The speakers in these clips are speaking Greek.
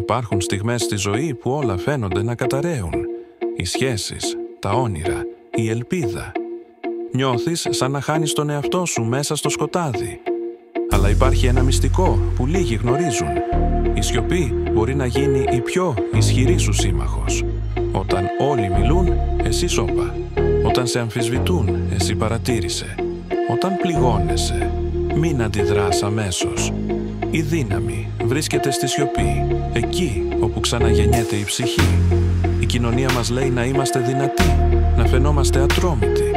Υπάρχουν στιγμές στη ζωή που όλα φαίνονται να καταραίουν. Οι σχέσεις, τα όνειρα, η ελπίδα. Νιώθεις σαν να χάνεις τον εαυτό σου μέσα στο σκοτάδι. Αλλά υπάρχει ένα μυστικό που λίγοι γνωρίζουν. Η σιωπή μπορεί να γίνει η πιο ισχυρή σου σύμμαχος. Όταν όλοι μιλούν, εσύ σώπα. Όταν σε αμφισβητούν, εσύ παρατήρησε. Όταν πληγώνεσαι, μην αντιδράς αμέσως. Η δύναμη βρίσκεται στη σιωπή, εκεί όπου ξαναγεννιέται η ψυχή. Η κοινωνία μας λέει να είμαστε δυνατοί, να φαινόμαστε ατρόμητοι.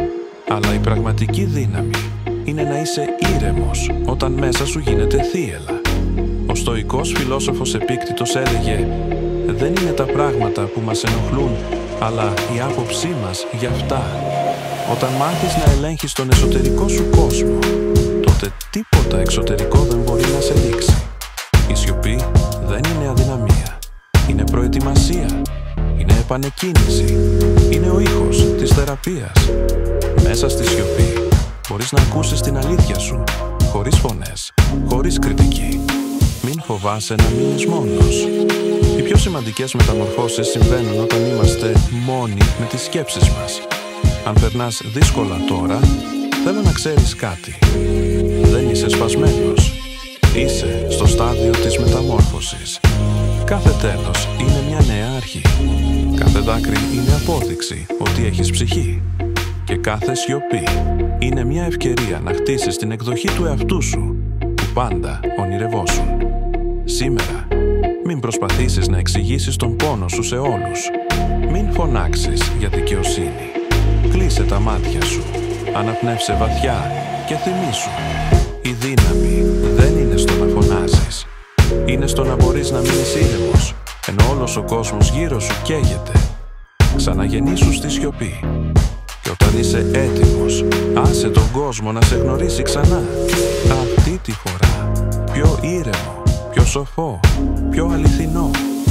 Αλλά η πραγματική δύναμη είναι να είσαι ήρεμος όταν μέσα σου γίνεται θύελλα. Ο στοικός φιλόσοφος Επίκτητος έλεγε «Δεν είναι τα πράγματα που μας ενοχλούν, αλλά η άποψή μας για αυτά». Όταν μάθεις να ελέγχεις τον εσωτερικό σου κόσμο, τότε τίποτα εξωτερικό δεν μπορεί να σε λήξει. Η σιωπή δεν είναι αδυναμία. Είναι προετοιμασία. Είναι επανεκκίνηση. Είναι ο ήχος της θεραπείας. Μέσα στη σιωπή μπορείς να ακούσεις την αλήθεια σου, χωρίς φωνές, χωρίς κριτική. Μην φοβάσαι να μείνεις μόνος. Οι πιο σημαντικές μεταμορφώσεις συμβαίνουν όταν είμαστε μόνοι με τις σκέψεις μας. Αν περνάς δύσκολα τώρα, θέλω να ξέρεις κάτι. Δεν είσαι σπασμένος. Είσαι στο στάδιο της μεταμόρφωσης. Κάθε τέλος είναι μια νέα αρχή. Κάθε δάκρυ είναι απόδειξη ότι έχεις ψυχή. Και κάθε σιωπή είναι μια ευκαιρία να χτίσεις την εκδοχή του εαυτού σου που πάντα ονειρευόσουν. Σήμερα, μην προσπαθήσεις να εξηγήσεις τον πόνο σου σε όλους. Μην φωνάξεις για δικαιοσύνη. Κλείσε τα μάτια σου, αναπνεύσε βαθιά και θυμήσου. Η δύναμη δεν είναι στο να φωνάζεις. Είναι στο να μπορείς να μείνεις ήρεμος, ενώ όλος ο κόσμος γύρω σου καίγεται. Ξαναγεννήσου στη σιωπή. Και όταν είσαι έτοιμος, άσε τον κόσμο να σε γνωρίσει ξανά. Αυτή τη φορά, πιο ήρεμο, πιο σοφό, πιο αληθινό.